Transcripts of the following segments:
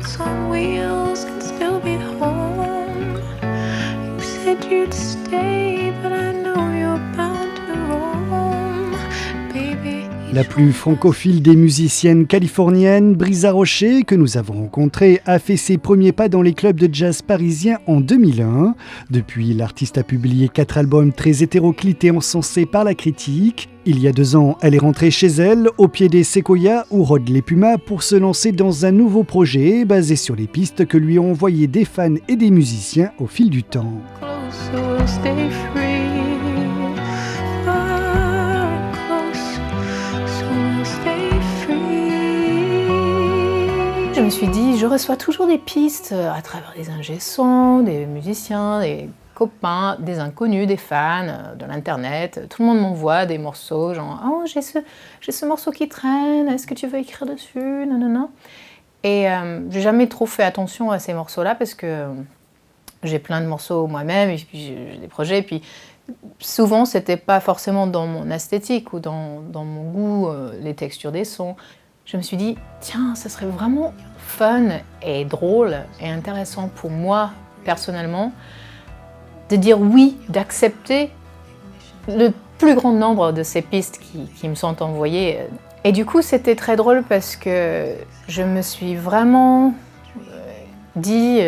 what's on wheels can still be home. You said you'd stay, but I know you're bound to roam. Baby, La plus francophile des musiciennes californiennes, Brisa Rocher, que nous avons rencontrée, a fait ses premiers pas dans les clubs de jazz parisiens en 2001. Depuis, l'artiste a publié 4 albums très hétéroclites et encensés par la critique. Il y a 2 ans, elle est rentrée chez elle, au pied des séquoias où rôdent les pumas, pour se lancer dans un nouveau projet basé sur les pistes que lui ont envoyées des fans et des musiciens au fil du temps. close, so we'll stay free. Far close, so we'll stay free. Je me suis dit, je reçois toujours des pistes à travers des ingé-sons, des musiciens, des copains, des inconnus, des fans, de l'internet. Tout le monde m'envoie des morceaux, genre « Oh, j'ai ce morceau qui traîne, est-ce que tu veux écrire dessus ?» Non, non, non. Et j'ai jamais trop fait attention à ces morceaux-là parce que j'ai plein de morceaux moi-même, et puis j'ai des projets, et puis souvent c'était pas forcément dans mon esthétique ou dans mon goût, les textures des sons. Je me suis dit, tiens, ça serait vraiment fun et drôle et intéressant pour moi, personnellement, de dire oui, d'accepter le plus grand nombre de ces pistes qui me sont envoyées. Et du coup, c'était très drôle parce que je me suis vraiment dit,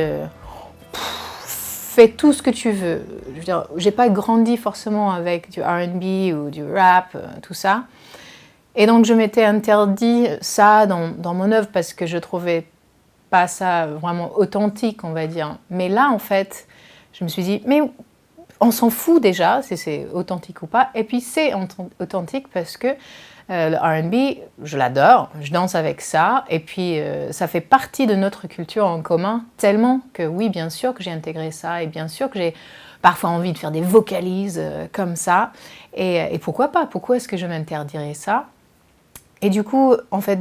fais tout ce que tu veux. Je veux dire, j'ai pas grandi forcément avec du R&B ou du rap, tout ça. Et donc, je m'étais interdit ça dans mon œuvre parce que je trouvais pas ça vraiment authentique, on va dire. Mais là, en fait, je me suis dit, mais on s'en fout déjà si c'est authentique ou pas. Et puis, c'est authentique parce que le R&B, je l'adore, je danse avec ça. Et puis, ça fait partie de notre culture en commun, tellement que oui, bien sûr que j'ai intégré ça. Et bien sûr que j'ai parfois envie de faire des vocalises comme ça. Et pourquoi pas? Pourquoi est-ce que je m'interdirais ça? Et du coup, en fait,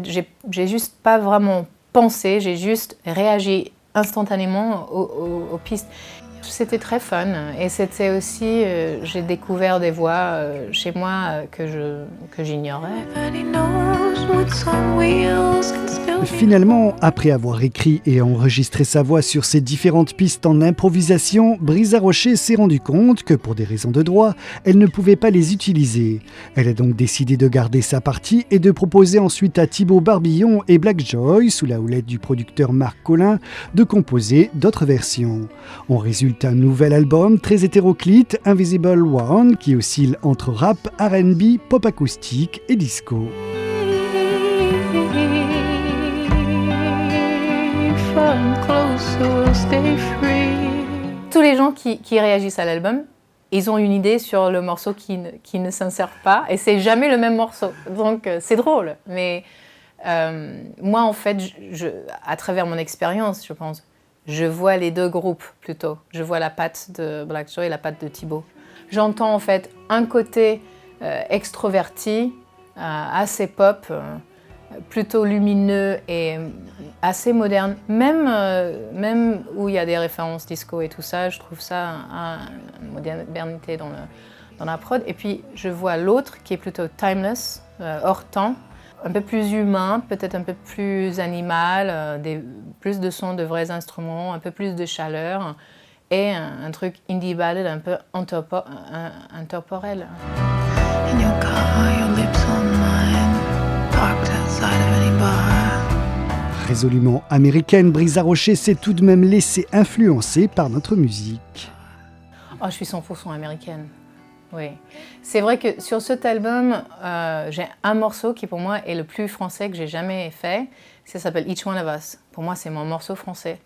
j'ai juste pas vraiment pensé, j'ai juste réagi instantanément aux pistes. C'était très fun et c'était aussi, j'ai découvert des voix chez moi que j'ignorais. Everybody knows what's on wheels can still be Finalement, après avoir écrit et enregistré sa voix sur ces différentes pistes en improvisation, Brisa Rocher s'est rendu compte que pour des raisons de droit, elle ne pouvait pas les utiliser. Elle a donc décidé de garder sa partie et de proposer ensuite à Thibaut Barbillon et Black Joy, sous la houlette du producteur Marc Collin, de composer d'autres versions. En résulte un nouvel album très hétéroclite, Invisible One, qui oscille entre rap, R&B, pop acoustique et disco. from close, so we'll stay free. Tous les gens qui réagissent à l'album, ils ont une idée sur le morceau qui ne s'insère pas, et c'est jamais le même morceau. Donc c'est drôle, mais moi en fait, à travers mon expérience, je pense, je vois les deux groupes plutôt. Je vois la patte de Black Joy et la patte de Thibaut. J'entends en fait un côté extroverti, assez pop, plutôt lumineux et assez moderne. Même où il y a des références disco et tout ça, je trouve ça une modernité dans la prod. Et puis je vois l'autre qui est plutôt timeless, hors temps, un peu plus humain, peut-être un peu plus animal, plus de sons de vrais instruments, un peu plus de chaleur et un truc indie ballad un peu intemporel. In your car, your lips on mine, parked outside of any bar. Résolument américaine, Brisa Rocher s'est tout de même laissée influencer par notre musique. Oh, je suis 100% américaine. Oui. C'est vrai que sur cet album, j'ai un morceau qui pour moi est le plus français que j'ai jamais fait. Ça s'appelle Each One of Us. Pour moi, c'est mon morceau français.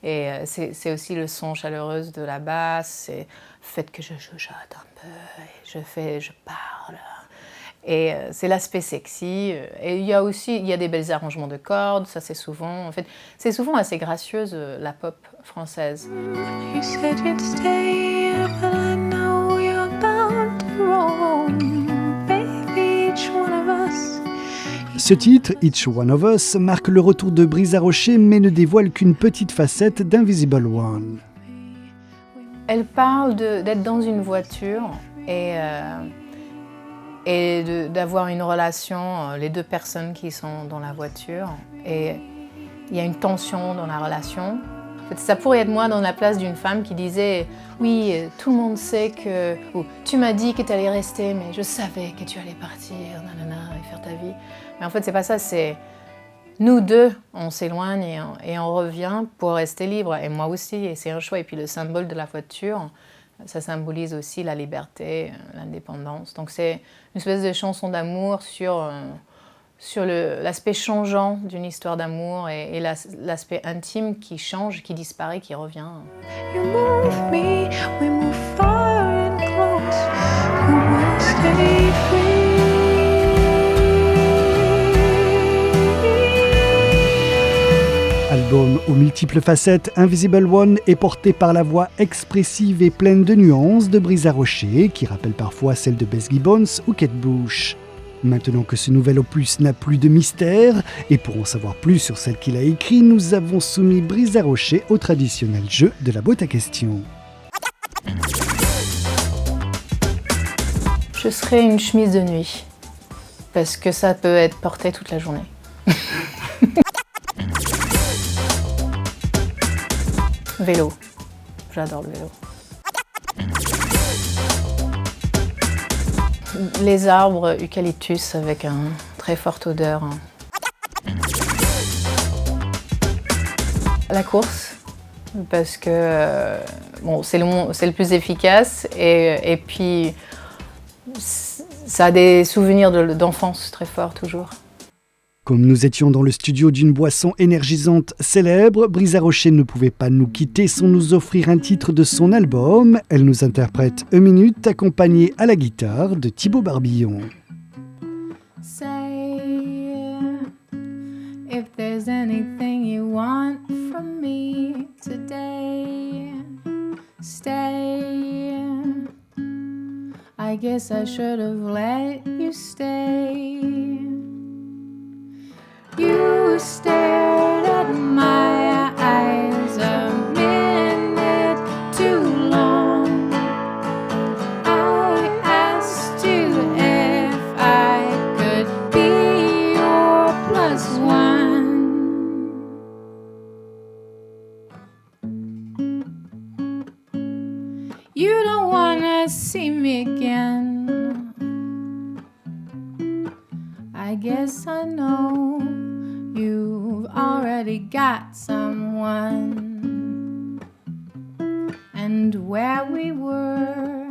Et c'est aussi le son chaleureux de la basse, c'est le fait que je chuchote un peu, et je parle. Et c'est l'aspect sexy. Et il y a des belles arrangements de cordes, ça c'est souvent assez gracieuse la pop française. You said you'd stay, but I know you're bound to roam. Baby, each one of us. Ce titre, Each One of Us, marque le retour de Brisa Rocher mais ne dévoile qu'une petite facette d'Invisible One. Elle parle d'être dans une voiture et d'avoir une relation, les deux personnes qui sont dans la voiture. Et il y a une tension dans la relation. En fait, ça pourrait être moi dans la place d'une femme qui disait « Oui, tout le monde sait que... » ou « Tu m'as dit que tu allais rester, mais je savais que tu allais partir, nanana, et faire ta vie. » Mais en fait, c'est pas ça, c'est... Nous deux, on s'éloigne et on revient pour rester libre. Et moi aussi, et c'est un choix. Et puis le symbole de la voiture, ça symbolise aussi la liberté, l'indépendance. Donc c'est une espèce de chanson d'amour sur l'aspect changeant d'une histoire d'amour et l'aspect intime qui change, qui disparaît, qui revient. You move me, we move far and close. Who will stay free? Album aux multiples facettes, Invisible One est porté par la voix expressive et pleine de nuances de Brisa Rocher, qui rappelle parfois celle de Bess Gibbons ou Kate Bush. Maintenant que ce nouvel opus n'a plus de mystère, et pour en savoir plus sur celle qu'il a écrite, nous avons soumis Brisa Rocher au traditionnel jeu de la boîte à questions. Je serais une chemise de nuit, parce que ça peut être porté toute la journée. Vélo. J'adore le vélo. Les arbres eucalyptus avec une très forte odeur. La course, parce que bon, c'est le plus efficace et puis ça a des souvenirs d'enfance très forts toujours. Comme nous étions dans le studio d'une boisson énergisante célèbre, Brisa Rocher ne pouvait pas nous quitter sans nous offrir un titre de son album. Elle nous interprète Une minute, accompagnée à la guitare de Thibaut Barbillon. Say if there's anything you want from me today, stay. I guess I should have let you stay. You stared at my eyes a minute too long. I asked you if I could be your plus one. You don't wanna see me again. I guess I know you've already got someone. And where we were,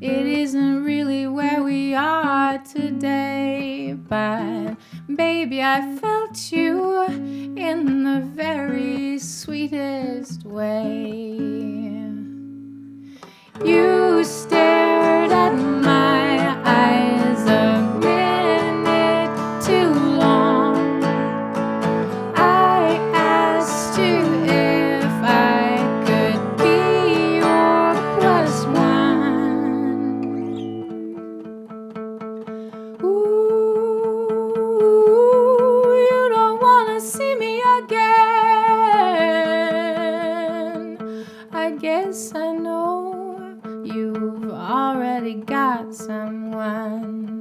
it isn't really where we are today. But baby, I felt you in the very sweetest way. You stared at my eyes a minute too long. I asked you if I could be your plus one. Ooh, you don't wanna see me again. I guess I know you've already got someone.